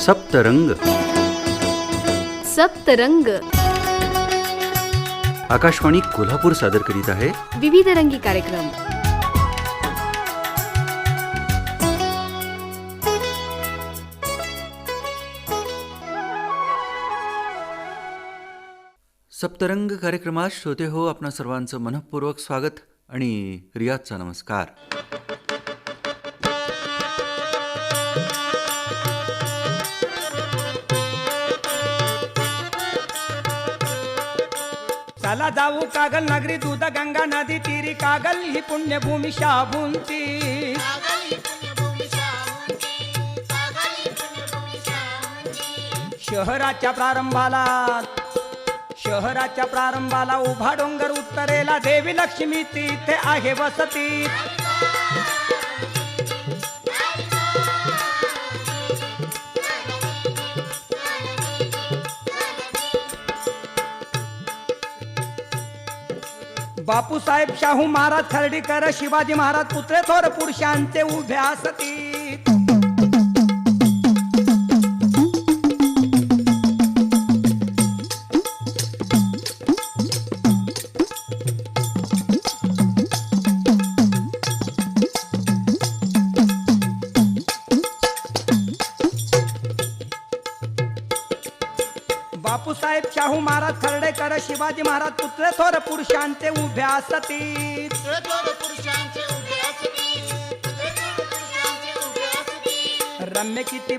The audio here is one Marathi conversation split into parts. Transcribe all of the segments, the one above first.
सप्तरंग. सप्तरंग आकाशवाणी कोल्हापूर सादर करीत आहे विविध रंगी कार्यक्रम. सप्तरंग कार्यक्रमात श्रोते हो, आपणा सर्वांचं मनःपूर्वक स्वागत आणि रियाजचा नमस्कार. चला जाऊ कागल नगरी, दूध गंगा नदी तीरी, कागल ही पुण्यभूमी शाबुंती. शहराच्या प्रारंभाला उभा डोंगर, उत्तरेला देवी लक्ष्मी तिथे आहे वसती. बापूसाहेब शाहू महाराज खर्डीकर, शिवाजी महाराज पुत्रे थोर पुरुषांचे उभे असती. बापूसाहेब शाहू महाराज खर्डेकर, शिवाजी महाराज पुत्र थोर पुरुषांचे उभे असती. रम्य किती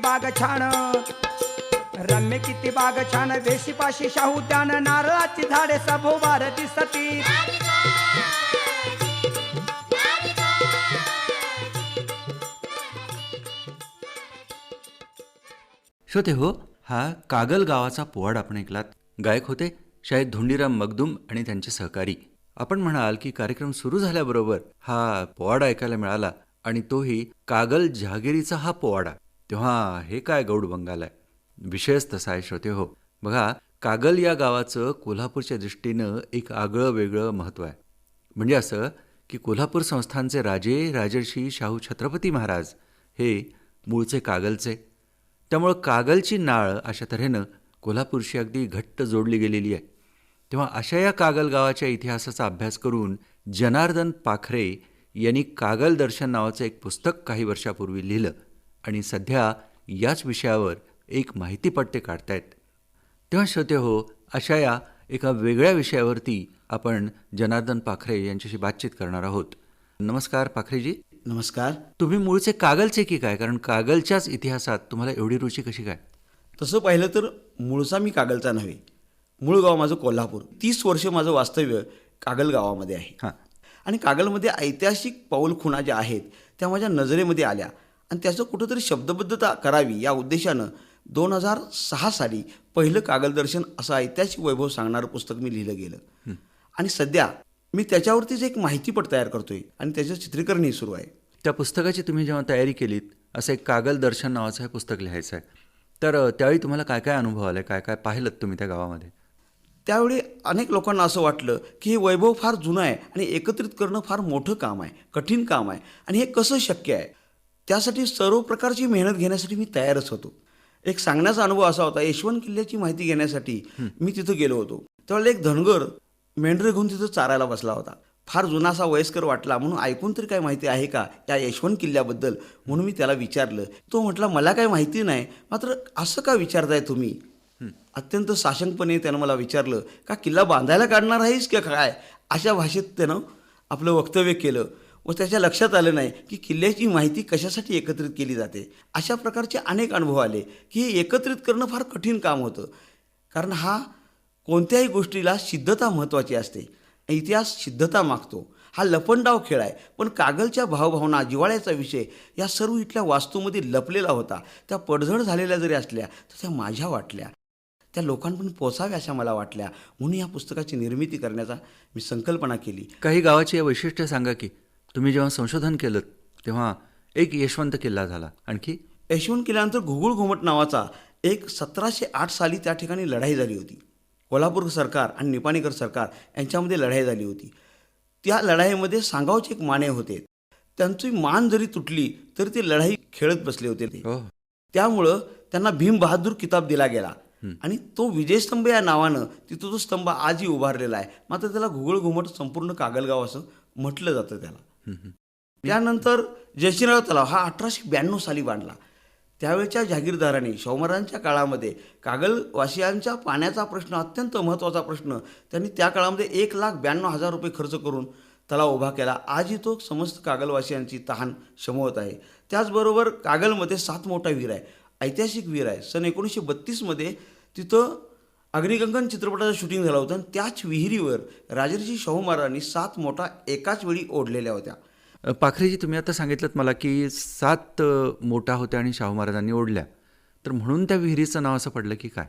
बाग छान, वेशीपाशी शाहू उद्यान, नारळाची झाडे सभोवार दिसती. श्रोते हो, हा कागल गावाचा पोवाड आपण ऐकलात. गायक होते शाहीद धोंडीराम मगदूम आणि त्यांचे सहकारी. आपण म्हणाल की कार्यक्रम सुरू झाल्याबरोबर हा पोवाडा ऐकायला मिळाला आणि तोही कागल जहागिरीचा हा पोवाडा, तेव्हा हे काय गौड बंगाल आहे. विषयच तसा आहे श्रोते हो. बघा, कागल या गावाचं कोल्हापूरच्या दृष्टीनं एक आगळं वेगळं महत्त्व आहे. म्हणजे असं की कोल्हापूर संस्थानचे राजे राजर्षी शाहू छत्रपती महाराज हे मूळचे कागलचे. त्यामुळं कागलची नाळ अशा तऱ्हेनं कोल्हापूरशी अगदी घट्ट जोडली गेलेली आहे. तेव्हा अशा या कागल गावाच्या इतिहासाचा अभ्यास करून जनार्दन पाखरे यांनी कागल दर्शन नावाचं एक पुस्तक काही वर्षापूर्वी लिहिलं आणि सध्या याच विषयावर एक माहितीपट ते काढतायत. तेव्हा श्रोते हो, अशा या एका वेगळ्या विषयावरती आपण जनार्दन पाखरे यांच्याशी बातचीत करणार आहोत. नमस्कार पाखरेजी. नमस्कार. तुम्ही मूळचे कागलचे की काय? कारण कागलच्याच इतिहासात तुम्हाला एवढी रुची कशी काय? तसं पाहिलं तर मूळचा मी कागलचा नव्हे. मूळ गाव माझं कोल्हापूर. 30 वर्ष माझं वास्तव्य कागल गावामध्ये आहे. हां. आणि कागलमध्ये ऐतिहासिक पाऊलखुणा ज्या आहेत त्या माझ्या नजरेमध्ये आल्या आणि त्याचं कुठंतरी शब्दबद्धता करावी या उद्देशानं 2006 साली पहिलं कागल दर्शन असं ऐतिहासिक वैभव सांगणारं पुस्तक मी लिहिलं गेलं. आणि सध्या मी त्याच्यावरतीच एक माहितीपट तयार करतोय आणि त्याचं चित्रीकरणही सुरू आहे. त्या पुस्तकाची तुम्ही जेव्हा तयारी केलीत, असं एक कागल दर्शन नावाचं हे पुस्तक लिहायचं आहे, तर त्यावेळी तुम्हाला काय काय अनुभव आले, काय काय पाहिलं तुम्ही त्या गावामध्ये? त्यावेळी अनेक लोकांना असं वाटलं की हे वैभव फार जुनं आहे आणि एकत्रित करणं फार मोठं काम आहे, कठीण काम आहे आणि हे कसं शक्य आहे. त्यासाठी सर्व प्रकारची मेहनत घेण्यासाठी मी तयारच होतो. एक सांगण्याचा अनुभव असा होता, यशवंत किल्ल्याची माहिती घेण्यासाठी मी तिथं गेलो होतो. त्यावेळेला एक धनगर मेंढरे घेऊन तिथं चारायला बसला होता. फार जुना असा वयस्कर वाटला म्हणून ऐकून तरी काय माहिती आहे का या यशवंत किल्ल्याबद्दल म्हणून मी त्याला विचारलं. तो म्हटला, मला काय माहिती नाही, मात्र असं का विचारताय तुम्ही? अत्यंत साशंकपणे त्यानं मला विचारलं, का किल्ला बांधायला काढणार आहेस का काय? अशा भाषेत त्यानं आपलं वक्तव्य केलं व त्याच्या लक्षात आलं नाही की किल्ल्याची माहिती कशासाठी एकत्रित केली जाते. अशा प्रकारचे अनेक अनुभव आले की हे एकत्रित करणं फार कठीण काम होतं. कारण हा कोणत्याही गोष्टीला सिद्धता महत्त्वाची असते. इतिहास सिद्धता मागतो. हा लपंडाव खेळ आहे. पण कागलच्या भावभावना, जिव्हाळ्याचा विषय या सर्व इथल्या वास्तूमध्ये लपलेला होता. त्या पडझड झालेल्या जरी असल्या तर त्या माझ्या वाटल्या, त्या लोकांपर्यंत पोचाव्या अशा मला वाटल्या. म्हणून या पुस्तकाची निर्मिती करण्याचा मी संकल्पना केली. काही गावाची वैशिष्ट्य सांगा की. तुम्ही जेव्हा संशोधन केलं तेव्हा एक यशवंत किल्ला झाला, आणखी यशवंत किल्ल्यानंतर घुगुळ घुमट नावाचा एक 1708 साली त्या ठिकाणी लढाई झाली होती. कोल्हापूर सरकार आणि निपाणीकर सरकार यांच्यामध्ये लढाई झाली होती. त्या लढाईमध्ये सांगावचे एक माने होते. त्यांची मान जरी तुटली तरी ते लढाई खेळत बसले होते ते. त्यामुळं त्यांना भीम बहादूर किताब दिला गेला आणि तो विजयस्तंभ या नावानं तिथं तो स्तंभ आजही उभारलेला आहे. मात्र त्याला घुगळ घुमट संपूर्ण कागलगाव असं म्हटलं जातं त्याला. त्यानंतर जयसिंगराव तलाव हा 1892 साली बांधला. त्यावेळच्या जहागीरदारांनी शाहू महाराजांच्या काळामध्ये कागलवासियांच्या पाण्याचा प्रश्न, अत्यंत महत्त्वाचा प्रश्न, त्यांनी त्या काळामध्ये 1,92,000 रुपये खर्च करून तलाव उभा केला. आजही तो समस्त कागलवासियांची तहान शमवत आहे. त्याचबरोबर कागलमध्ये 7 मोठा विहीर आहे, ऐतिहासिक विहीर आहे. सन 1932मध्ये तिथं अग्निगंगन चित्रपटाचं शूटिंग झालं होतं आणि त्याच विहिरीवर राजर्षी शाहू महाराजांनी 7 मोठा एकाच वेळी ओढलेल्या होत्या. पाखरेजी, तुम्ही आता सांगितलं मला की 7 मोठा होत्या आणि शाहू महाराजांनी ओढल्या, तर म्हणून त्या विहिरीचं नाव असं पडलं की काय?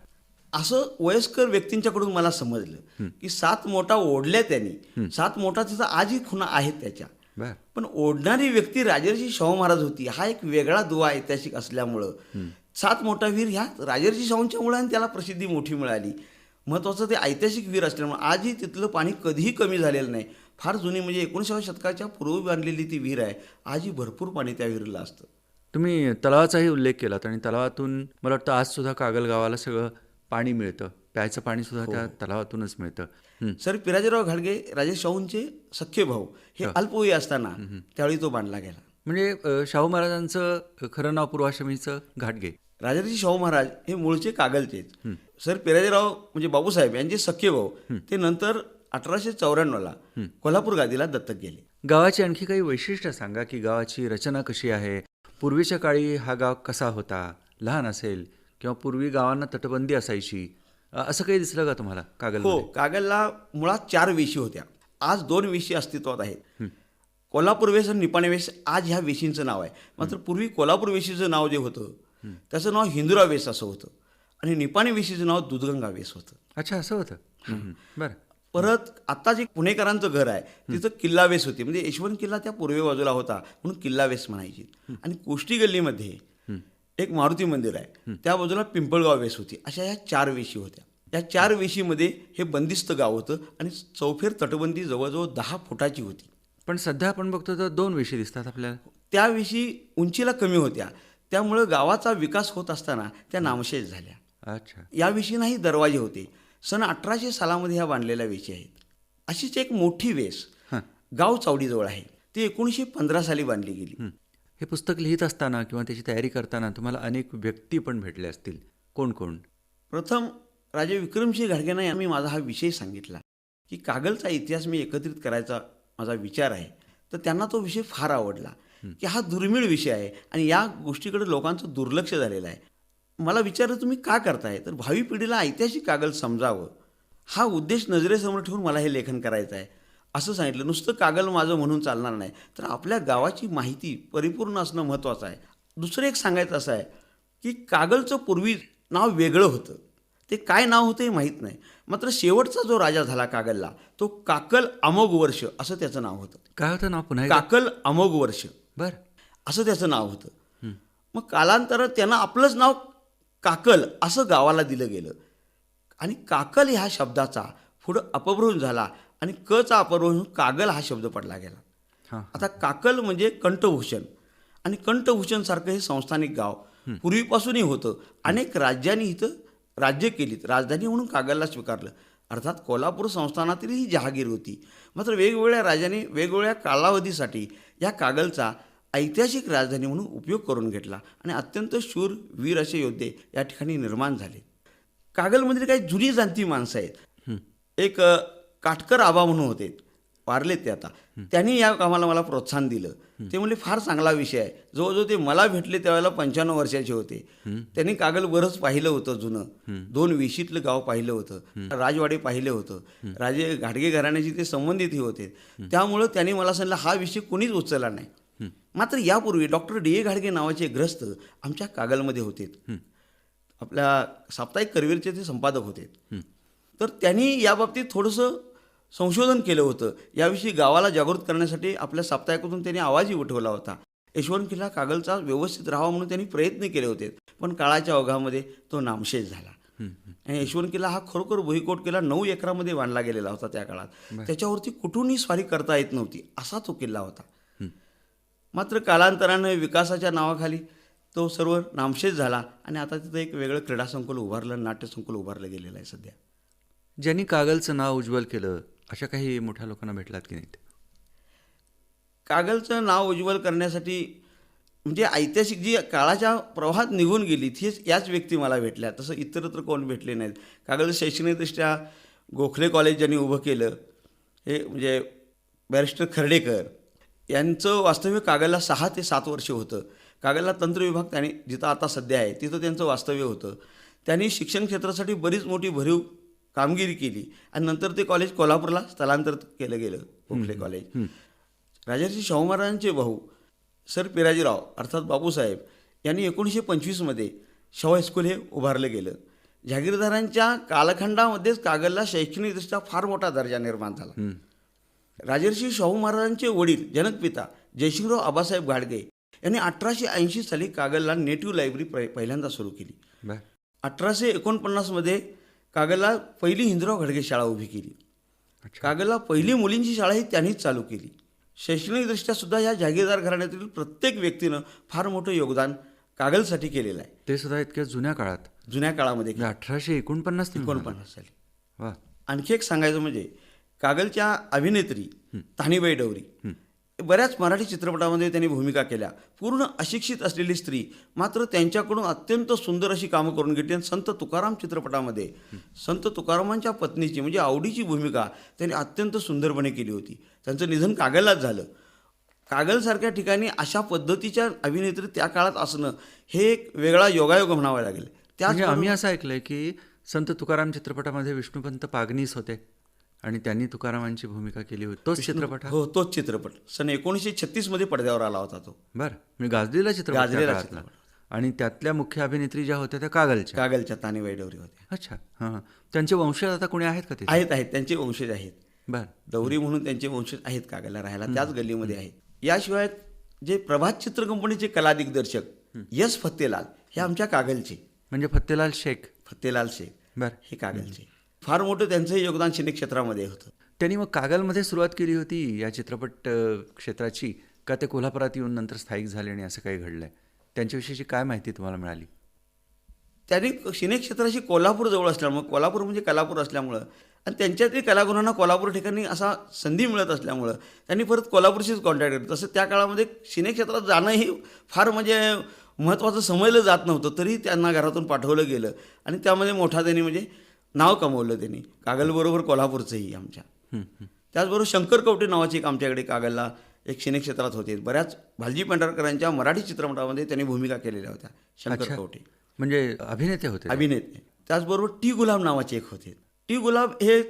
असं वयस्कर व्यक्तींच्याकडून मला समजलं की 7 मोठा ओढल्या त्यांनी. 7 मोठा तिथं आजही खुणा आहेत त्याच्या. बर. पण ओढणारी व्यक्ती राजर्षी शाहू महाराज होती. हा एक वेगळा दुवा ऐतिहासिक असल्यामुळं 7 मोठा वीर ह्या राजर्षी शाहूंच्यामुळे आणि त्याला प्रसिद्धी मोठी मिळाली. महत्त्वाचं ते ऐतिहासिक वीर असल्यामुळे आजही तिथलं पाणी कधीही कमी झालेलं नाही. फार जुनी म्हणजे 19व्या शतकाच्या पूर्वी बांधलेली ती विहीर आहे. आजही भरपूर पाणी त्या विहिरीला असतं. तुम्ही तलावाचाही उल्लेख केलात आणि तलावातून मला वाटतं आजसुद्धा कागल गावाला सगळं पाणी मिळतं, प्यायचं पाणीसुद्धा त्या तलावातूनच मिळतं. सर पिराजीराव घाडगे राजे शाहूंचे सख्खे भाऊ हे अल्पवयी असताना त्यावेळी तो बांधला गेला. म्हणजे शाहू महाराजांचं खरं नाव पूर्वाश्रमीचं घाटगे. राजर्षी शाहू महाराज हे मूळचे कागलचेच. सर पिराजीराव म्हणजे बाबूसाहेब यांचे सख्खे भाऊ ते नंतर 1894ला कोल्हापूर गादीला दत्तक गेले. गावाची आणखी काही वैशिष्ट्य सांगा की गावाची रचना कशी आहे, पूर्वीच्या काळी हा गाव कसा होता, लहान असेल किंवा पूर्वी गावांना तटबंदी असायची, असं काही दिसलं का तुम्हाला कागल? हो, कागलला मुळात 4 वेशी होत्या. आज 2 वेशी अस्तित्वात आहेत. कोल्हापूर वेस आणि निपाणी वेस आज ह्या वेशींचं नाव आहे. मात्र पूर्वी कोल्हापूर वेशीचं नाव जे होतं त्याचं नाव हिंदुराव वेस असं होतं आणि निपाणी वेशीचं नाव दूधगंगा वेस होतं. अच्छा, असं होतं. बरं. परत आता जे पुणेकरांचं घर आहे तिथं किल्ला वेस होती, म्हणजे यशवंत किल्ला त्या पूर्वे बाजूला होता म्हणून किल्ला वेस म्हणायची. आणि कोष्टी गल्लीमध्ये एक मारुती मंदिर आहे, त्या बाजूला पिंपळगाव वेस होती. अशा ह्या 4 वेशी होत्या. या 4 वेशीमध्ये हे बंदिस्त गाव होतं आणि चौफेर तटबंदी जवळजवळ 10 फुटाची होती. पण सध्या आपण बघतो तर 2 वेशी दिसतात आपल्याला. त्या वेशी उंचीला कमी होत्या, त्यामुळं गावाचा विकास होत असताना त्या नामशेष झाल्या. अच्छा. या वेशींनाही दरवाजे होते. सन 1800 सालामध्ये ह्या बांधलेल्या वेशी आहेत. अशीच एक मोठी वेस गाव चावडीजवळ आहे, ती 1915 साली बांधली गेली. हे पुस्तक लिहित असताना किंवा त्याची तयारी करताना तुम्हाला अनेक व्यक्ती पण भेटले असतील. कोण कोण? प्रथम राजे विक्रमसिंह घाडगेंना मी माझा हा विषय सांगितला की कागलचा इतिहास मी एकत्रित करायचा माझा विचार आहे. तर त्यांना तो विषय फार आवडला की हा दुर्मिळ विषय आहे आणि या गोष्टीकडे लोकांचं दुर्लक्ष झालेलं आहे. मला विचारलं तुम्ही का करताय, तर भावी पिढीला ऐतिहासिक कागल समजावं हा उद्देश नजरेसमोर ठेवून मला हे लेखन करायचं आहे असं सांगितलं. नुसतं कागल माझं म्हणून चालणार नाही, तर आपल्या गावाची माहिती परिपूर्ण असणं महत्त्वाचं आहे. दुसरं एक सांगायचं असं आहे की कागलचं पूर्वी नाव वेगळं होतं, ते काय नाव होतं हे माहीत नाही. मात्र शेवटचा जो राजा झाला कागलला तो काकल अमोघ वर्ष असं त्याचं नाव होतं. काय होतं नाव पुन्हा एकदा? काकल अमोघ वर्ष बरं. असं त्याचं नाव होतं. मग कालांतरात त्यांना आपलंच नाव काकल असं गावाला दिलं गेलं आणि काकल ह्या शब्दाचा पुढं अपभ्रंश झाला आणि कचा अपभ्रंश होऊन कागल हा शब्द पडला गेला. आता काकल म्हणजे कंठभूषण आणि कंठभूषण सारखं हे संस्थानिक गाव पूर्वीपासूनही होतं. अनेक राज्यांनी इथं राज्य केलीत, राजधानी म्हणून कागलला स्वीकारलं. अर्थात कोल्हापूर संस्थानातील ही जहागीर होती. मात्र वेगवेगळ्या राज्यांनी वेगवेगळ्या कालावधीसाठी या कागलचा ऐतिहासिक राजधानी म्हणून उपयोग करून घेतला आणि अत्यंत शूर वीर असे योद्धे या ठिकाणी निर्माण झाले. कागलमध्ये काही जुनी जाणती माणसं आहेत. एक काटकर आबा म्हणून होते, वारलेत ते आता. त्यांनी या कामाला मला प्रोत्साहन दिलं. ते म्हणले फार चांगला विषय आहे. जवळजवळ ते मला भेटले त्यावेळेला 95 वर्षाचे होते. त्यांनी कागल बरंच पाहिलं होतं, जुनं 2 वेशीतलं गाव पाहिलं होतं, राजवाडे पाहिलं होतं, राजे घाडगे घराण्याशी ते संबंधितही होते. त्यामुळं त्यांनी मला सांगितलं हा विषय कोणीच उचलला नाही. मात्र यापूर्वी डॉक्टर D.A. घाडगे नावाचे ग्रस्त आमच्या कागलमध्ये होते. आपल्या साप्ताहिक करवीरचे ते संपादक होते. तर त्यांनी याबाबतीत थोडंसं संशोधन केलं होतं. याविषयी गावाला जागृत करण्यासाठी आपल्या साप्ताहिकातून त्यांनी आवाजही उठवला होता. यशवंत किल्ला कागलचा व्यवस्थित राहावा म्हणून त्यांनी प्रयत्न केले होते, पण काळाच्या ओघामध्ये तो नामशेष झाला. आणि यशवंत किल्ला हा खरोखर भुईकोट किल्ला 9 एकरामध्ये बांधला गेलेला होता त्या काळात. त्याच्यावरती कुठूनही स्वारी करता येत नव्हती असा तो किल्ला होता. मात्र कालांतराने विकासाच्या नावाखाली तो सर्व नामशेष झाला आणि आता तिथं एक वेगळं क्रीडा संकुल उभारलं, नाट्य संकुल उभारलं गेलेलं आहे सध्या. ज्यांनी कागलचं नाव उज्ज्वल केलं अशा काही मोठ्या लोकांना भेटलात की नाहीत? कागलचं नाव उज्ज्वल करण्यासाठी म्हणजे ऐतिहासिक जी काळाच्या प्रवाहात निघून गेली तीच याच व्यक्ती मला भेटल्या. तसं इतरत्र कोण भेटले नाहीत. कागल शैक्षणिकदृष्ट्या गोखले कॉलेज ज्यांनी उभं केलं हे म्हणजे बॅरिस्टर खर्डेकर यांचं वास्तव्य कागलला 6 ते 7 वर्ष होतं. कागलला तंत्र विभाग त्यांनी जिथं आता सध्या आहे तिथं त्यांचं वास्तव्य होतं. त्यांनी शिक्षण क्षेत्रासाठी बरीच मोठी भरीव कामगिरी केली आणि नंतर ते कॉलेज कोल्हापूरला स्थलांतरित केलं गेलं, गोखले कॉलेज. राजर्षी शाहू महाराजांचे भाऊ सर पिराजीराव अर्थात बापूसाहेब यांनी 1925मध्ये शाहू हायस्कूल हे उभारलं गेलं. जहागीरदारांच्या कालखंडामध्येच कागलला शैक्षणिकदृष्ट्या फार मोठा दर्जा निर्माण झाला. राजर्षी शाहू महाराजांचे वडील जनकपिता जयसिंगराव आबासाहेब घाडगे यांनी 1880 साली कागलला नेटिव्ह लायब्ररी पहिल्यांदा सुरू केली. बर. 1849मध्ये कागलला पहिली हिंदराव घाडगे शाळा उभी केली. कागलला पहिली मुलींची शाळाही त्यांनीच चालू केली. शैक्षणिकदृष्ट्या सुद्धा या जागीरदार घराण्यातील प्रत्येक व्यक्तीनं फार मोठं योगदान कागलसाठी केलेलं आहे. ते सुद्धा इतक्या जुन्या काळात, जुन्या काळामध्ये 1849 1949 साली. वा. आणखी एक सांगायचं म्हणजे कागलच्या अभिनेत्री तानीबाई डवरी बऱ्याच मराठी चित्रपटामध्ये त्यांनी भूमिका केल्या. पूर्ण अशिक्षित असलेली स्त्री मात्र त्यांच्याकडून अत्यंत सुंदर अशी कामं करून घेतली आणि संत तुकाराम चित्रपटामध्ये संत तुकारामांच्या पत्नीची म्हणजे आवडीची भूमिका त्यांनी अत्यंत सुंदरपणे केली होती. त्यांचं निधन कागललाच झालं. कागलसारख्या ठिकाणी अशा पद्धतीच्या अभिनेत्री त्या काळात असणं हे एक वेगळा योगायोग म्हणावा लागेल. म्हणजे आम्ही असं ऐकलंय की संत तुकाराम चित्रपटामध्ये विष्णुपंत पागनीस होते आणि त्यांनी तुकारामांची भूमिका केली होती. तोच चित्रपट? हो, तोच चित्रपट सन 1936मध्ये पडद्यावर आला होता तो. बरं. मी गाजलेला चित्रपट त्या गाजलेला काळातला. चित्रपट. आणि त्यातल्या मुख्य अभिनेत्री ज्या होत्या त्या कागलच्या तानीबाई डवरी होत्या. अच्छा. हां. त्यांचे वंशज आता कोणी आहेत का ते? आहेत त्यांचे वंशज आहेत. बरं. डवरी म्हणून त्यांचे वंशज आहेत कागलला राहायला, त्याच गल्लीमध्ये आहेत. याशिवाय जे प्रभात चित्र कंपनीचे कला दिग्दर्शक यस फत्तेलाल हे आमच्या कागलचे. म्हणजे फत्तेलाल शेख. फत्तेलाल शेख बरं. हे कागलचे. फार मोठं त्यांचंही योगदान सिने क्षेत्रामध्ये होतं. त्यांनी मग कागलमध्ये सुरुवात केली होती या चित्रपट क्षेत्राची, का ते कोल्हापुरात येऊन नंतर स्थायिक झाले आणि असं काही घडलंय? त्यांच्याविषयीची काय माहिती तुम्हाला मिळाली? त्यांनी सिने क्षेत्राशी कोल्हापूर जवळ असल्यामुळं, कोल्हापूर म्हणजे कलापूर असल्यामुळं आणि त्यांच्यातही कलागुणांना कोल्हापूर ठिकाणी असा संधी मिळत असल्यामुळं त्यांनी परत कोल्हापूरशीच कॉन्टॅक्ट केलं. तसं त्या काळामध्ये सिने क्षेत्रात जाणंही फार म्हणजे महत्त्वाचं समजलं जात नव्हतं, तरी त्यांना घरातून पाठवलं गेलं आणि त्यामध्ये मोठा त्यांनी म्हणजे नाव कमवलं त्यांनी, कागलबरोबर कोल्हापूरचंही आमच्या. त्याचबरोबर शंकर कवटे नावाचे एक आमच्याकडे कागलला एक सिने क्षेत्रात होते. बऱ्याच भालजी पेंढारकरांच्या मराठी चित्रपटामध्ये त्यांनी भूमिका केलेल्या होत्या. शंकर कवटे म्हणजे अभिनेते होते? अभिनेते. त्याचबरोबर टी गुलाब नावाचे एक होते. टी गुलाब हे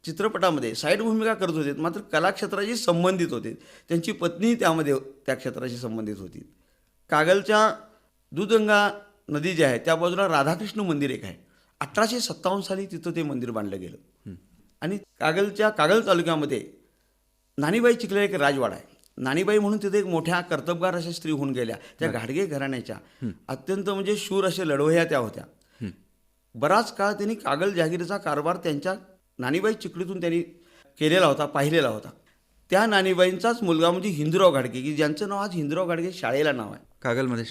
चित्रपटामध्ये साईड भूमिका करत होते, मात्र कलाक्षेत्राशी संबंधित होते. त्यांची पत्नी त्यामध्ये त्या क्षेत्राशी संबंधित होती. कागलच्या दूधगंगा नदी जी आहे त्या बाजूला राधाकृष्ण मंदिर एक आहे. 1857 साली तिथं ते मंदिर बांधलं गेलं. आणि कागल तालुक्यामध्ये नानीबाई चिखले एक राजवाडा आहे. नानीबाई म्हणून तिथे एक मोठ्या कर्तबगार अशा स्त्री होऊन गेल्या. त्या घाडगे घराण्याच्या अत्यंत म्हणजे शूर असे लढवय्या त्या होत्या. बराच काळ त्यांनी कागल जहागीरचा कारभार त्यांच्या नानीबाई चिखलीतून त्यांनी केलेला होता, पाहिलेला होता. त्या नानीबाईंचाच मुलगा म्हणजे हिंदूराव घाडगे, की ज्यांचं नाव आज हिंदूराव घाडगे शाळेला नाव आहे. कागलमध्ये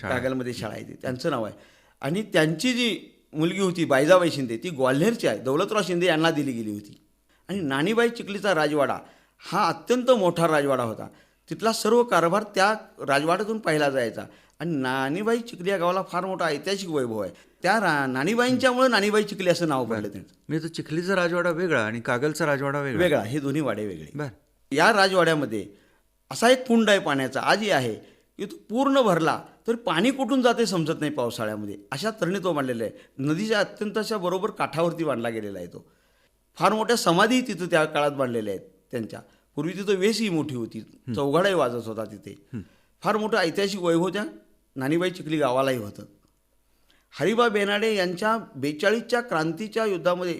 शाळा आहे त्यांचं नाव आहे. आणि त्यांची जी मुलगी होती बायजाबाई शिंदे ती ग्वाल्हेरची आहे, दौलतराव शिंदे यांना दिली गेली होती. आणि नानीबाई चिखलीचा राजवाडा हा अत्यंत मोठा राजवाडा होता. तिथला सर्व कारभार त्या राजवाड्यातून पाहिला जायचा. आणि नानीबाई चिखली या गावाला फार मोठा ऐतिहासिक वैभव आहे. त्या नानीबाईंच्यामुळे नानीबाई चिखली असं नाव पडलं त्यांचं. म्हणजे तो चिखलीचा राजवाडा वेगळा आणि कागलचा राजवाडा वेगळा, हे दोन्ही वाडे वेगळे. बरं. या राजवाड्यामध्ये असा एक कुंड आहे पाण्याचा, आजही आहे, की तो पूर्ण भरला तर पाणी कुठून जाते समजत नाही पावसाळ्यामध्ये. अशा तऱ्हेने तो बांधलेला आहे. नदीच्या अत्यंत अशा बरोबर काठावरती बांधला गेलेला आहे तो. फार मोठ्या समाधीही तिथं त्या काळात बांधलेल्या आहेत त्यांच्या. पूर्वी तिथं वेसही मोठी होती, चौघाडाही वाजत होता तिथे. फार मोठं ऐतिहासिक वैभव त्या नानीबाई चिखली गावालाही होतं. हरिबा बेनाडे यांच्या 42च्या क्रांतीच्या युद्धामध्ये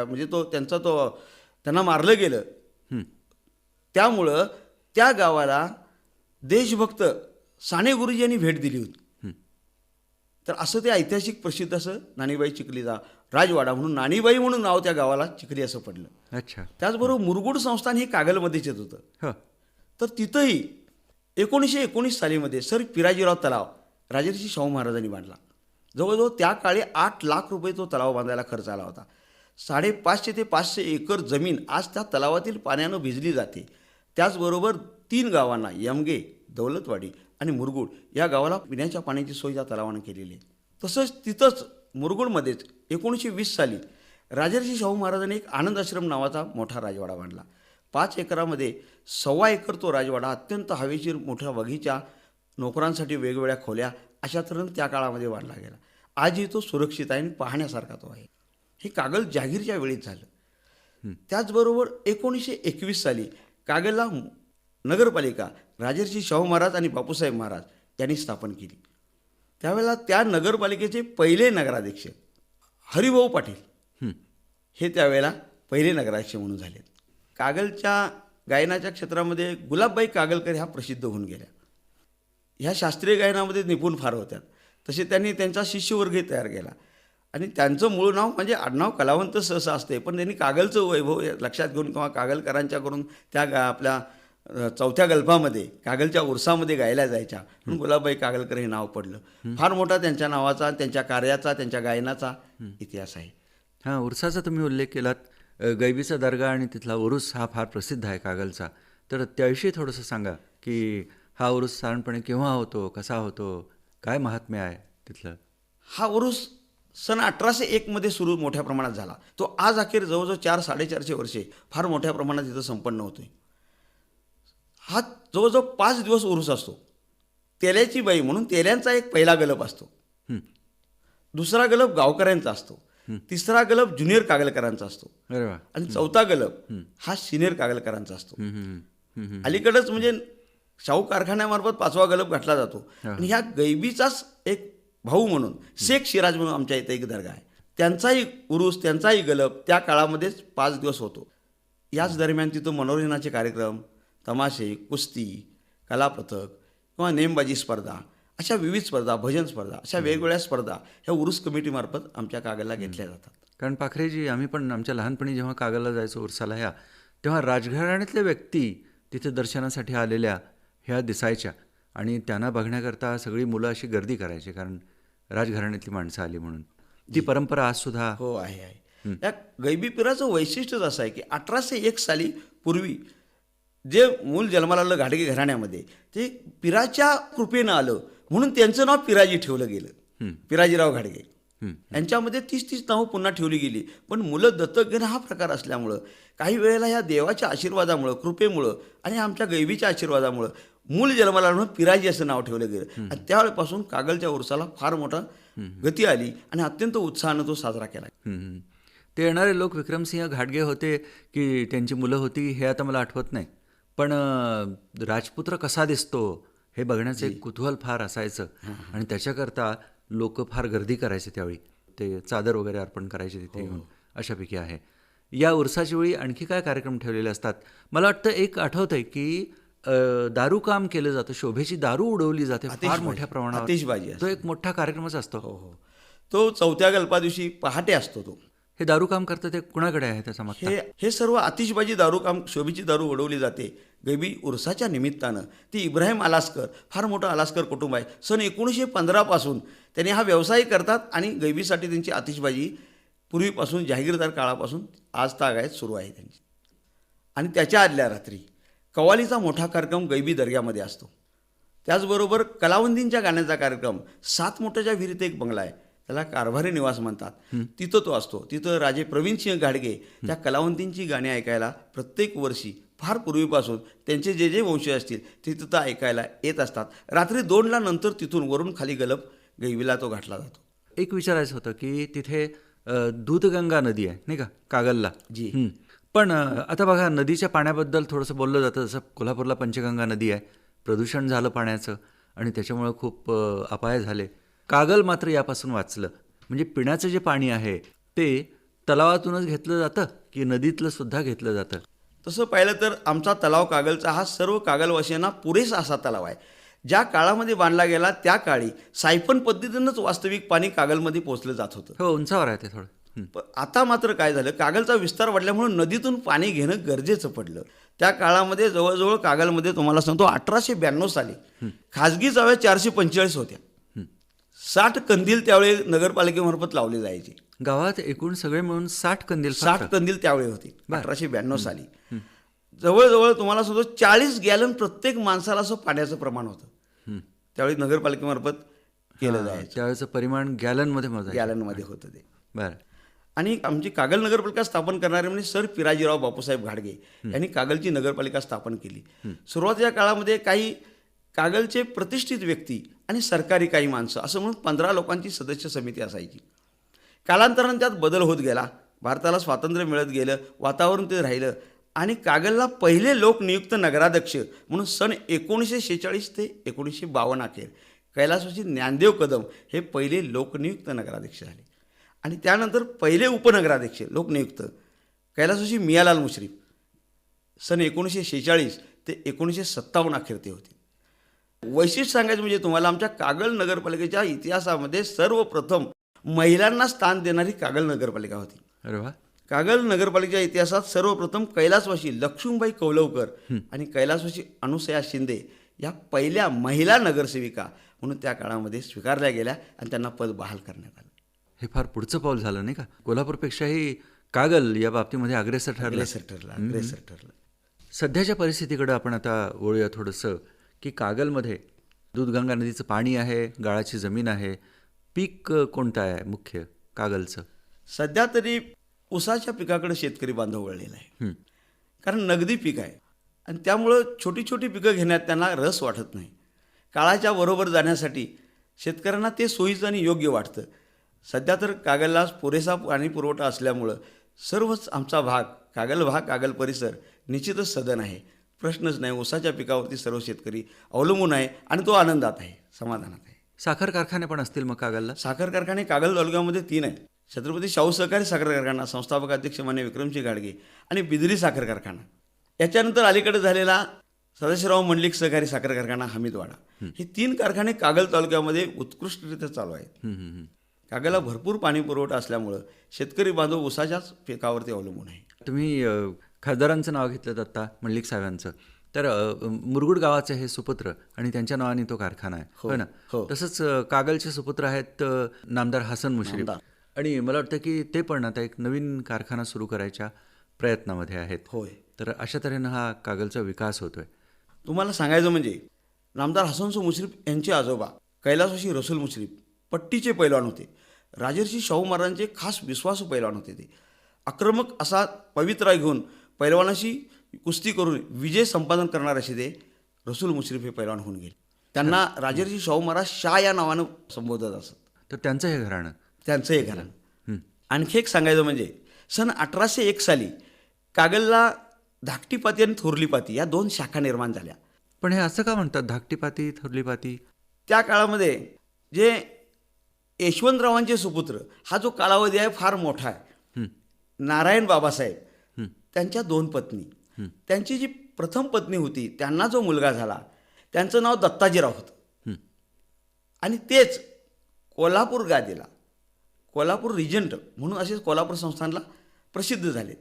म्हणजे त्यांना मारलं गेलं. त्यामुळं त्या गावाला देशभक्त साने गुरुजी यांनी भेट दिली होती. तर असं ते ऐतिहासिक प्रसिद्ध असं नानीबाई चिखलीचा राजवाडा म्हणून नानीबाई म्हणून नाव त्या गावाला चिखली असं पडलं. अच्छा. त्याचबरोबर मुरगुड संस्थान हे कागलमध्येच येत होतं. तर तिथंही 1919 सालीमध्ये सर पिराजीराव तलाव राजर्षी शाहू महाराजांनी बांधला. जवळजवळ त्या काळी 8 लाख रुपये तो तलाव बांधायला खर्च आला होता. 550 ते 500 एकर जमीन आज त्या तलावातील पाण्यानं भिजली जाते. त्याचबरोबर 3 गावांना यमगे, दौलतवाडी आणि मुरगुड या गावाला पिण्याच्या पाण्याची सोय त्या तलावानं केलेली आहे. तसंच तिथंच मुरगुडमध्येच 1920 साली राजर्षी शाहू महाराजांनी एक आनंद आश्रम नावाचा मोठा राजवाडा बांधला. 5 एकरामध्ये 1.25 एकर तो राजवाडा अत्यंत हवेशीर मोठ्या बगीचा, नोकरांसाठी वेगवेगळ्या खोल्या अशा तऱ्हेनं त्या काळामध्ये बांधला गेला. आजही तो सुरक्षित आहे आणि पाहण्यासारखा तो आहे. हे कागल जहागीरच्या वेळीच झालं. त्याचबरोबर 1921 साली कागलला नगरपालिका राजर्षी शाहू महाराज आणि बापूसाहेब महाराज यांनी स्थापन केली. त्यावेळेला त्या नगरपालिकेचे पहिले नगराध्यक्ष हरिभाऊ पाटील हे त्यावेळेला पहिले नगराध्यक्ष म्हणून झाले. कागलच्या गायनाच्या क्षेत्रामध्ये गुलाबबाई कागलकर ह्या प्रसिद्ध होऊन गेल्या. ह्या शास्त्रीय गायनामध्ये निपुण फार होत्या. तसे त्यांनी त्यांचा शिष्यवर्गही तयार केला आणि त्यांचं मूळ नाव म्हणजे आडनाव कलावंत सहसा असते, पण त्यांनी कागलचं वैभव लक्षात घेऊन किंवा कागलकरांच्या करून त्या आपल्या 4थ्या गल्पामध्ये कागलच्या उरसामध्ये गायल्या जायच्या म्हणून गुलाबबाई कागलकर हे नाव पडलं. फार मोठा त्यांच्या नावाचा, त्यांच्या कार्याचा, त्यांच्या गायनाचा इतिहास आहे. हां, उरसाचा तुम्ही उल्लेख केलात. गैबीचा दर्गा आणि तिथला उरूस हा फार प्रसिद्ध आहे कागलचा. तर त्याविषयी थोडंसं सांगा की हा उरूस साधारणपणे केव्हा होतो, कसा होतो, काय महात्म्य आहे तिथलं? हा उरूस सन 1801 मध्ये सुरू मोठ्या प्रमाणात झाला. तो आज अखेर जवळजवळ 400-450 वर्षे फार मोठ्या प्रमाणात इथं संपन्न होतोय. हा जवळजवळ 5 दिवस उरूस असतो. तेल्याची बाई म्हणून तेल्यांचा एक पहिला गलप असतो. दुसरा गलप गावकऱ्यांचा असतो. तिसरा गलप ज्युनियर कागलकरांचा असतो. अरे वा. आणि 4था गलप हा सिनियर कागलकरांचा असतो. अलीकडंच म्हणजे शाहू कारखान्यामार्फत 5वा गलप घातला जातो. आणि ह्या गैबीचाच एक भाऊ म्हणून शेख सिराज म्हणून आमच्या इथे एक दर्गा आहे. त्यांचाही उरूस, त्यांचाही गलप त्या काळामध्येच 5 दिवस होतो. याच दरम्यान तिथं मनोरंजनाचे कार्यक्रम, तमाशे, कुस्ती, कलापथक किंवा नेमबाजी स्पर्धा अशा विविध स्पर्धा, भजन स्पर्धा अशा वेगवेगळ्या स्पर्धा ह्या उरूस कमिटीमार्फत आमच्या कागलला घेतल्या जातात. कारण पाखरेजी, आम्ही पण आमच्या लहानपणी जेव्हा कागलला जायचो उरसाला तेव्हा राजघराण्यातल्या व्यक्ती तिथे दर्शनासाठी आलेल्या ह्या दिसायच्या आणि त्यांना बघण्याकरता सगळी मुलं अशी गर्दी करायची, कारण राजघराण्यातली माणसं आली म्हणून. ती परंपरा आज सुद्धा हो आहे. या गैबी पिराचं वैशिष्ट्यच असं आहे की 1801 साली पूर्वी जे मूल जन्माला आलं घाडगे घराण्यामध्ये ते पिराच्या कृपेनं आलं म्हणून त्यांचं नाव पिराजी ठेवलं गेलं. पिराजीराव घाडगे यांच्यामध्ये 30 नावं पुन्हा ठेवली गेली. पण मुलं दत्तक घेणं हा प्रकार असल्यामुळं काही वेळेला ह्या देवाच्या आशीर्वादामुळं, कृपेमुळं आणि आमच्या गैबीच्या आशीर्वादामुळं मूल जन्माला म्हणून पिराजी असं नाव ठेवलं गेलं. आणि त्यावेळेपासून कागलच्या उरसाला फार मोठा गती आली आणि अत्यंत उत्साहानं तो साजरा केला. ते येणारे लोक विक्रमसिंह घाटगे होते की त्यांची मुलं होती हे आता मला आठवत नाही, पण राजपुत्र कसा दिसतो हे बघण्याचं एक कुतूहल फार असायचं आणि त्याच्याकरता लोक फार गर्दी करायचे. त्यावेळी ते चादर वगैरे अर्पण करायचे तिथे येऊन. अशापैकी आहे. या उरसाच्या वेळी आणखी काय कार्यक्रम ठेवलेले असतात? मला वाटतं एक आठवतंय की दारू काम केलं जातं, शोभेची दारू उडवली जाते फार मोठ्या प्रमाणात. आतिषबाजी तो एक मोठा कार्यक्रमच असतो. हो. तो 4थ्या गल्पा दिवशी पहाटे असतो. तो हे दारू काम करतं ते कुणाकडे आहे त्याचा मागचा? हे सर्व आतिषबाजी दारू काम, शोभेची दारू उडवली जाते गैबी उरसाच्या निमित्तानं. ती इब्राहिम अलास्कर, फार मोठं अलास्कर कुटुंब आहे. सन 1915 पासून त्यांनी हा व्यवसाय करतात आणि गैबीसाठी त्यांची आतिषबाजी पूर्वीपासून जहागीरदार काळापासून आज तागायत सुरू आहे त्यांची. आणि त्याच्या आदल्या रात्री कव्वालीचा मोठा कार्यक्रम गैबी दर्ग्यामध्ये असतो. त्याचबरोबर कलावंतींच्या गाण्याचा कार्यक्रम 7 मोठ्याच्या विहिरीत एक बंगला आहे, त्याला कारभारी निवास म्हणतात, तिथं तो असतो. तिथं राजे प्रवीणसिंह घाडगे त्या कलावंतींची गाणी ऐकायला प्रत्येक वर्षी फार पूर्वीपासून त्यांचे जे जे वंशज असतील ते तिथं ऐकायला येत असतात. रात्री 2ला नंतर तिथून वरून खाली गलप गैबीला तो घातला जातो. एक विचारायचं होतं की तिथे दूधगंगा नदी आहे नाही का कागलला? जी. पण आता बघा, नदीच्या पाण्याबद्दल थोडंसं बोललं जातं. जसं कोल्हापूरला पंचगंगा नदी आहे, प्रदूषण झालं पाण्याचं आणि त्याच्यामुळं खूप अपाय झाले. कागल मात्र यापासून वाचलं. म्हणजे पिण्याचं जे पाणी आहे ते तलावातूनच घेतलं जातं की नदीतलं सुद्धा घेतलं जातं? तसं पाहिलं तर आमचा तलाव कागलचा हा सर्व कागलवासियांना पुरेसा असा तलाव आहे. ज्या काळामध्ये बांधला गेला त्या काळी सायफन पद्धतीनंच वास्तविक पाणी कागलमध्ये पोहोचलं जात होतं. हो, उंचावर आहे ते थोडं. आता मात्र काय झालं, कागलचा विस्तार वाढल्यामुळे नदीतून पाणी घेणं गरजेचं पडलं. त्या काळामध्ये जवळजवळ कागलमध्ये तुम्हाला सांगतो 1892 साली खाजगी चाव्या 445 होत्या. 60 कंदील त्यावेळी नगरपालिकेमार्फत लावले जायचे. गावात एकूण सगळे मिळून 60 कंदील 60 फक्त? कंदील त्यावेळी होते बर. 1892 साली. जवळजवळ तुम्हाला सुद्धा 40 गॅलन प्रत्येक माणसाला असं पाण्याचं प्रमाण होतं. हं. त्यावेळी नगरपालिकेमार्फत केलं जायचं. त्यावेळेचं परिमाण गॅलनमध्ये मोजायचं. गॅलनमध्ये होतं ते. बरं. आणि आमची कागल नगरपालिका स्थापन करणारे म्हणजे सर पिराजीराव बापूसाहेब घाडगे यांनी कागलची नगरपालिका स्थापन केली. सुरुवातीच्या काळामध्ये काही कागलचे प्रतिष्ठित व्यक्ती आणि सरकारी काही माणसं असं म्हणून 15 लोकांची सदस्य समिती असायची. कालांतराने त्यात बदल होत गेला. भारताला स्वातंत्र्य मिळत गेलं, वातावरण ते राहिलं आणि कागलला पहिले लोकनियुक्त नगराध्यक्ष म्हणून सन 1946 ते 1952 अखेर कैलासवासी ज्ञानदेव कदम हे पहिले लोकनियुक्त नगराध्यक्ष झाले. आणि त्यानंतर पहिले उपनगराध्यक्ष लोकनियुक्त कैलासवासी मियालाल मुश्रीफ सन 1946 ते 1957 अखेर ते होते. वैशिष्ट्य सांगायचं म्हणजे तुम्हाला आमच्या कागल नगरपालिकेच्या इतिहासामध्ये सर्वप्रथम महिलांना स्थान देणारी कागल नगरपालिका होती. अरे वा. कागल नगरपालिकेच्या इतिहासात सर्वप्रथम कैलासवासी लक्ष्मीबाई कौलवकर आणि कैलासवासी अनुसया शिंदे या पहिल्या महिला नगरसेविका म्हणून त्या काळामध्ये स्वीकारल्या गेल्या आणि त्यांना पद बहाल करण्यात आलं. हे फार पुढचं पाऊल झालं नाही का? कोल्हापूरपेक्षाही कागल या बाबतीमध्ये अग्रेसर ठरलं. अग्रेसर ठरलं. सध्याच्या परिस्थितीकडे आपण आता वळूया थोडंसं, की कागलमध्ये दूधगंगा नदीचं पाणी आहे, गाळाची जमीन आहे. पीक कोणतं आहे मुख्य कागलचं? सध्या तरी ऊसाच्या पिकाकडे शेतकरी बांधव वळलेला आहे. कारण नगदी पीक आहे आणि त्यामुळं छोटी छोटी पिकं घेण्यात त्यांना रस वाटत नाही. काळाच्या बरोबर जाण्यासाठी शेतकऱ्यांना ते सोयीचं आणि योग्य वाटतं. सध्या तर कागलला पुरेसा पाणी पुरवठा असल्यामुळं सर्वच आमचा भाग कागल परिसर निश्चितच सदन आहे. प्रश्नच नाही. ऊसाच्या पिकावरती सर्व शेतकरी अवलंबून आहे आणि तो आनंदात आहे, समाधानात आहे. साखर कारखाने पण असतील मग कागलला? साखर कारखाने कागल तालुक्यामध्ये 3 आहेत. छत्रपती शाहू सहकारी साखर कारखाना, संस्थापक अध्यक्ष मान्य विक्रमसिंह घाडगे आणि बिदरी साखर कारखाना. याच्यानंतर अलीकडे झालेला सदाशिवराव मंडलिक सहकारी साखर कारखाना हमीदवाडा. हे 3 कारखाने कागल तालुक्यामध्ये उत्कृष्टरित्या चालू आहेत. कागलला भरपूर पाणी पुरवठा असल्यामुळं शेतकरी बांधव ऊसाच्याच पिकावरती अवलंबून आहे. तुम्ही खासदारांचं नाव घेतलं आता मंडलिक साहेबांचं, तर मुरगुड गावाचे हे सुपुत्र आणि त्यांच्या नावाने तो कारखाना आहे, हो ना? तसंच कागलचे सुपुत्र आहेत नामदार हसन मुश्रीफ, आणि मला वाटतं की ते पण आता एक नवीन कारखाना सुरू करायच्या प्रयत्नामध्ये आहेत. होय. तर अशा तऱ्हेनं हा कागलचा विकास होतोय. तुम्हाला सांगायचं म्हणजे नामदार हसन मुश्रीफ यांचे आजोबा कैलासवासी रसूल मुश्रीफ पट्टीचे पैलवान होते. राजर्षी शाहू महाराजांचे खास विश्वासू पैलवान होते. ते आक्रमक असा पवित्रा घेऊन पैलवानाशी कुस्ती करून विजय संपादन करणार असे ते रसूल मुश्रीफ हे पैलवान होऊन गेले. त्यांना राजर्षी शाहू महाराज शाह या नावानं संबोधत असत. तर त्यांचं हे घराणं, त्यांचं हे घराणं. आणखी एक सांगायचं म्हणजे सन 1801 साली कागलला धाकटीपाती आणि थोरलीपाती या 2 शाखा निर्माण झाल्या. पण हे असं का म्हणतात धाकटीपाती थोरलीपाती? त्या काळामध्ये जे यशवंतरावांचे सुपुत्र हा जो कालावधी आहे फार मोठा आहे. नारायण बाबासाहेब त्यांच्या 2 पत्नी, त्यांची जी प्रथम पत्नी होती त्यांना जो मुलगा झाला त्यांचं नाव दत्ताजीराव होतं. आणि तेच कोल्हापूर गादीला कोल्हापूर रिजंट म्हणून असेच कोल्हापूर संस्थानला प्रसिद्ध झालेत.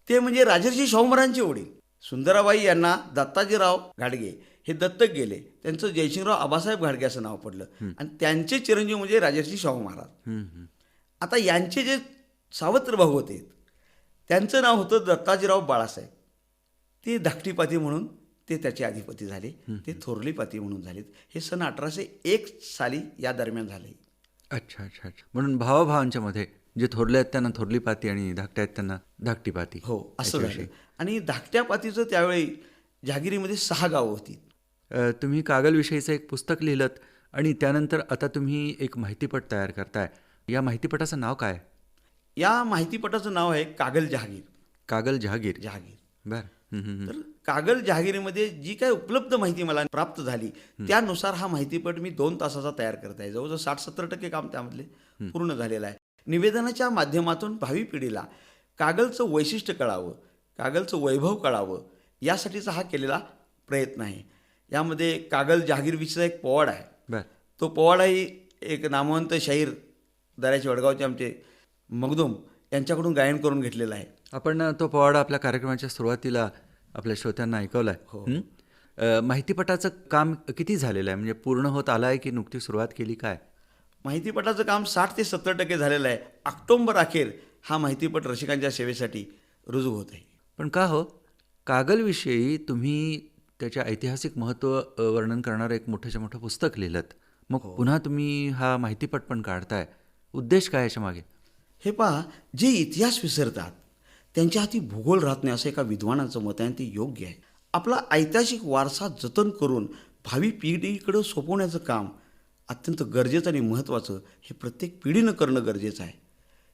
ते म्हणजे राजर्षी शाहू महाराजांचे वडील सुंदराबाई यांना दत्ताजीराव घाडगे हे दत्तक गेले. त्यांचं जयसिंगराव आबासाहेब घाडगे असं नाव पडलं आणि त्यांचे चिरंजीव म्हणजे राजर्षी शाहू महाराज. आता यांचे जे सावत्र भाऊ होते त्यांचं नाव होतं दत्ताजीराव बाळासाहेब. ते धाकटीपाती म्हणून ते त्याचे अधिपती झाले. ते थोरलीपाती म्हणून झालेत. हे सन 1801 साली या दरम्यान झाले. अच्छा अच्छा अच्छा. म्हणून भावाभावांच्या मध्ये जे थोरले आहेत त्यांना थोरलीपाती आणि धाकट्या आहेत त्यांना धाकटीपाती. हो, असं झालं. आणि धाकट्या पातीचं त्यावेळी जहागिरीमध्ये 6 गावं होती. तुम्ही कागलविषयीचं एक पुस्तक लिहिलं आणि त्यानंतर आता तुम्ही एक माहितीपट तयार करताय. या माहितीपटाचं नाव काय? या माहितीपटाचं नाव आहे कागल जहागीर. कागल जहागीर. बरं. तर कागल जहागिरीमध्ये जी काही उपलब्ध माहिती मला प्राप्त झाली त्यानुसार हा माहितीपट मी 2 तासाचा तयार करत आहे. जवळजवळ 60-70% काम त्यामधले पूर्ण झालेलं आहे. निवेदनाच्या माध्यमातून भावी पिढीला कागलचं वैशिष्ट्य कळावं, कागलचं वैभव कळावं यासाठीचा हा केलेला प्रयत्न आहे. यामध्ये कागल जहागीरविषयीचा एक पोवाडा आहे. तो पोवाडाही एक नामवंत शाहीर दऱ्याचे वडगावचे आमचे मगदूम यांच्याकडून गायन करून घेतलेला आहे. आपण तो पोवाडा आपल्या कार्यक्रमाच्या सुरुवातीला आपल्या श्रोत्यांना ऐकवलाय. माहितीपटाचं काम किती झालेलं आहे, म्हणजे पूर्ण होत आलं आहे की नुकती सुरुवात केली काय? माहितीपटाचं काम 60 ते 70% झालेलं आहे. ऑक्टोबर अखेर हा माहितीपट रसिकांच्या सेवेसाठी रुजू होत आहे. पण का हो, कागलविषयी तुम्ही त्याच्या ऐतिहासिक महत्त्व वर्णन करणारं एक मोठंच्या मोठं पुस्तक लिहिलंत. मग पुन्हा तुम्ही हा माहितीपट पण काढताय. उद्देश काय याच्या मागे? हे पहा, जे इतिहास विसरतात त्यांच्या हाती भूगोल राहत नाही असं एका विद्वानाचं मत आहे आणि ते योग्य आहे. आपला ऐतिहासिक वारसा जतन करून भावी पिढीकडं सोपवण्याचं काम अत्यंत गरजेचं आणि महत्त्वाचं हे प्रत्येक पिढीनं करणं गरजेचं आहे.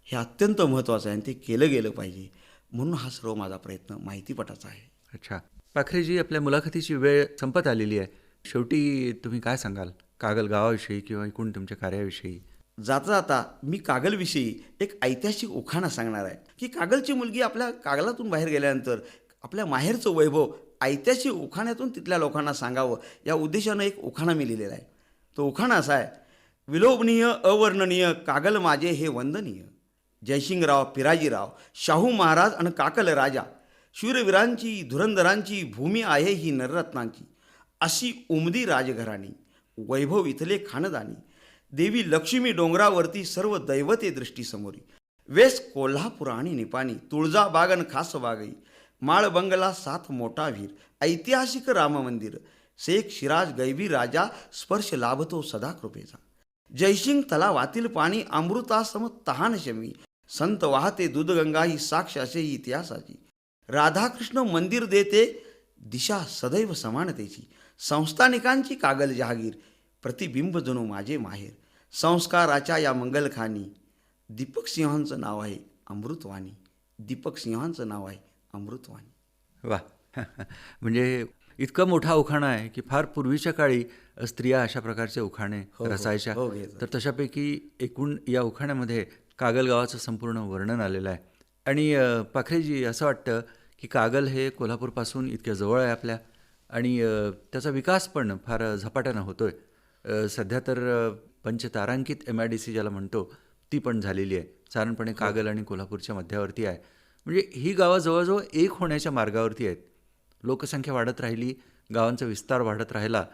हे अत्यंत महत्त्वाचं आहे आणि ते केलं गेलं पाहिजे. म्हणून हा सर्व माझा प्रयत्न माहितीपटाचा आहे. अच्छा, पाखरेजी, आपल्या मुलाखतीची वेळ संपत आलेली आहे. शेवटी तुम्ही काय सांगाल कागल गावाविषयी किंवा एकूण तुमच्या कार्याविषयी? जाता जाता मी कागलविषयी एक ऐतिहासिक उखाणा सांगणार आहे की कागलची मुलगी आपल्या कागलातून बाहेर गेल्यानंतर आपल्या माहेरचं वैभव ऐतिहासिक उखाण्यातून तिथल्या लोकांना सांगावं या उद्देशानं एक उखाणा मी लिहिलेला आहे. तो उखाणा असा आहे: विलोभनीय अवर्णनीय कागल माझे हे वंदनीय. जयसिंगराव पिराजीराव शाहू महाराज आणि काकल राजा, शूरवीरांची धुरंधरांची भूमी आहे ही नररत्नांची. अशी उमदी राजघराणी, वैभव इथले खानदानी. देवी लक्ष्मी डोंगरावरती सर्व दैवते दृष्टीसमोरी. वेस कोल्हापूर आणि निपाणी, तुळजाबागन खासबागई. माळ बंगला सात मोठा वीर, ऐतिहासिक राम मंदिर. शेख शिराज गैबी राजा, स्पर्श लाभतो सदा कृपेचा. जयसिंग तलावातील पाणी अमृतासम तहान शमी. संत वाहते दूधगंगा ही साक्ष असे ही इतिहासाची. राधाकृष्ण मंदिर देते दिशा सदैव समानतेची. संस्थानिकांची कागल जहागीर, प्रतिबिंब जणू माझे माहेर. संस्काराच्या या मंगलखानी दीपक सिंहांचं नाव आहे अमृतवाणी. दीपक सिंहांचं नाव आहे अमृतवाणी. वा म्हणजे इतका मोठा उखाणा आहे की फार पूर्वीच्या काळी स्त्रिया अशा प्रकारचे उखाणे रचायच्या. घेतो. तर तशापैकी एकूण या उखाण्यामध्ये कागल गावाचं संपूर्ण वर्णन आलेलं आहे. आणि पाखरेजी, असं वाटतं की कागल हे कोल्हापूरपासून इतक्या जवळ आहे आपल्या, आणि त्याचा विकास पण फार झपाट्यानं होतो आहे. सध्या तर पंचतारांकित MIDC ज्याला म्हणतो ती पण झालेली आहे. साधारणपणे कागल आणि कोल्हापूरच्या मध्यावरती आहे. म्हणजे ही गावं जवळजवळ एक होण्याच्या मार्गावरती आहेत. लोकसंख्या वाढत राहिली, गावांचा विस्तार वाढत राहिला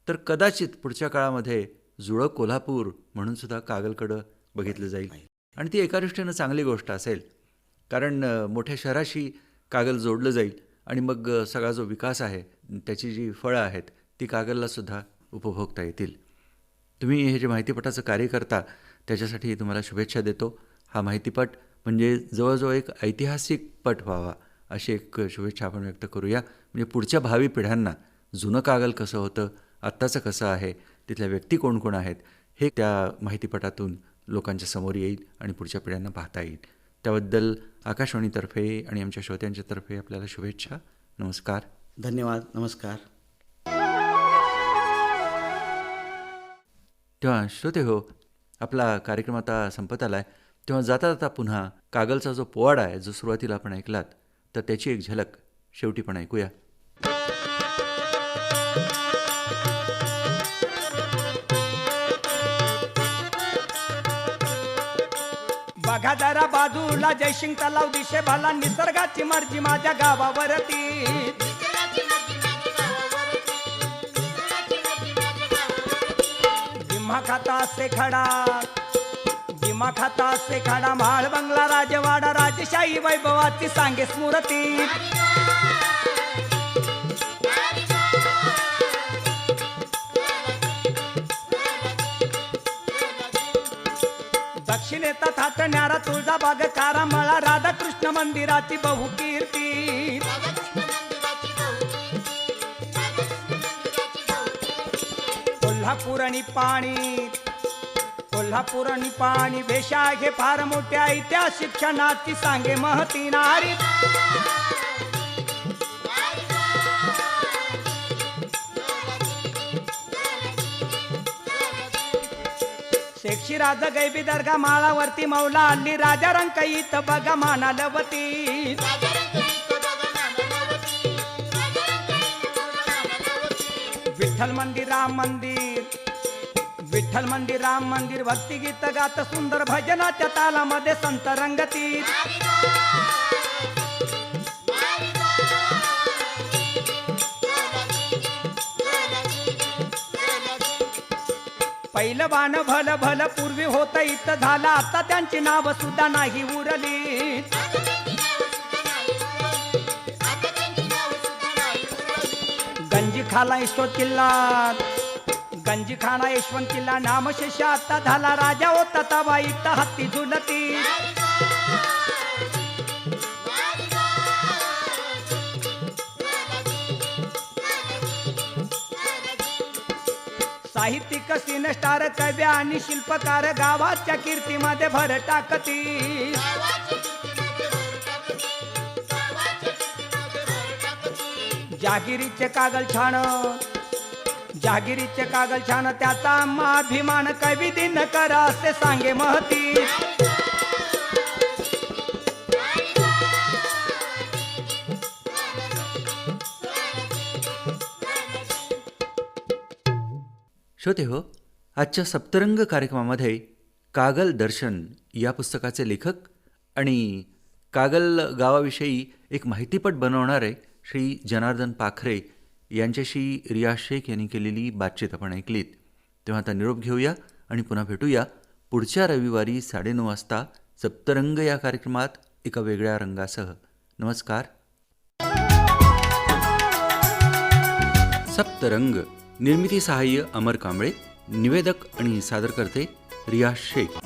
तर कदाचित पुढच्या काळामध्ये जुळं कोल्हापूर म्हणून सुद्धा कागलकडं बघितलं जाईल. आणि ती एका दृष्टीनं चांगली गोष्ट असेल, कारण मोठ्या शहराशी कागल जोडलं जाईल आणि मग सगळा जो विकास आहे त्याची जी फळं आहेत ती कागललासुद्धा उपभोगता येतील. तुम्ही हे जे माहितीपटाचं कार्य करता त्याच्यासाठी तुम्हाला शुभेच्छा देतो. हा माहितीपट म्हणजे जवळजवळ एक ऐतिहासिक पट व्हावा अशी एक शुभेच्छा आपण व्यक्त करूया. म्हणजे पुढच्या भावी पिढ्यांना जुनं कागल कसं होतं, आत्ताचं कसं आहे, तिथल्या व्यक्ती कोण कोण आहेत हे त्या माहितीपटातून लोकांच्या समोर येईल आणि पुढच्या पिढ्यांना पाहता येईल. त्याबद्दल आकाशवाणीतर्फे आणि आमच्या श्रोत्यांच्यातर्फे आपल्याला शुभेच्छा. नमस्कार. धन्यवाद. नमस्कार. तेव्हा श्रोते हो, आपला कार्यक्रम आता संपत आला आहे. तेव्हा जाता जाता पुन्हा कागलचा जो पोवाडा आहे जो सुरुवातीला आपण ऐकलात तर त्याची एक झलक शेवटी पण ऐकूया. बघा जरा बाजूला जयसिंग तलाव दिशे भाला. निसर्गाची मर्जी माझ्या गावावरती. जिम्हा खाता असे खडा, जिम्हा खाता असे खडा. माळ बंगला राजवाडा, राजशाही वैभवाची सांगे स्मृती. दक्षिणेचा थाटणारा तुळजाबाग कारामळा. राधाकृष्ण मंदिराची बहुकीर्ती. कोल्हापूर आणि पाणी, कोल्हापूर आणि पाणी. वेशा हे फार मोठ्या ऐतिहासिक क्षणाची सांगे महती नारी. शेख शिराज गैबी दर्गा माळावरती. मौला अल्ली राजा रंकाईत बघा मानालवती. विठ्ठल मंदिर राम मंदिर, विठ्ठल मंदिर राम मंदिर. भक्तिगीत गात सुंदर भजनाच्या तालामध्ये संत रंगती. पहिलं बाण भल भल पूर्वी होत इथं झालं, आता त्यांची नाव सुद्धा नाही उरली. गंजी खाला यशवंत किल्ला, गंजी खाना यशवंत किल्ला, नामशेष आता झाला, राजा होता तवा इथं हत्ती झुलती. साहित्यिक सिनस्टार कवी आणि शिल्पकार गावाच्या कीर्तीमध्ये भर टाकती. जहागिरीचे कागल छान, जहागिरीचे कागल छान, त्याचा अभिमान कवी दिन कर असे सांगे महती. श्रोते हो, आजच्या सप्तरंग कार्यक्रमामध्ये कागल दर्शन या पुस्तकाचे लेखक आणि कागल गावाविषयी एक माहितीपट बनवणारे श्री जनार्दन पाखरे यांच्याशी रिया शेख यांनी केलेली बातचीत आपण ऐकलीत. तेव्हा आता निरोप घेऊया आणि पुन्हा भेटूया पुढच्या रविवारी 9:30 वाजता सप्तरंग या कार्यक्रमात एका वेगळ्या रंगासह. नमस्कार. सप्तरंग निर्मिती सहाय्य अमर कांबळे, निवेदक आणि सादरकर्ते रिया शेख.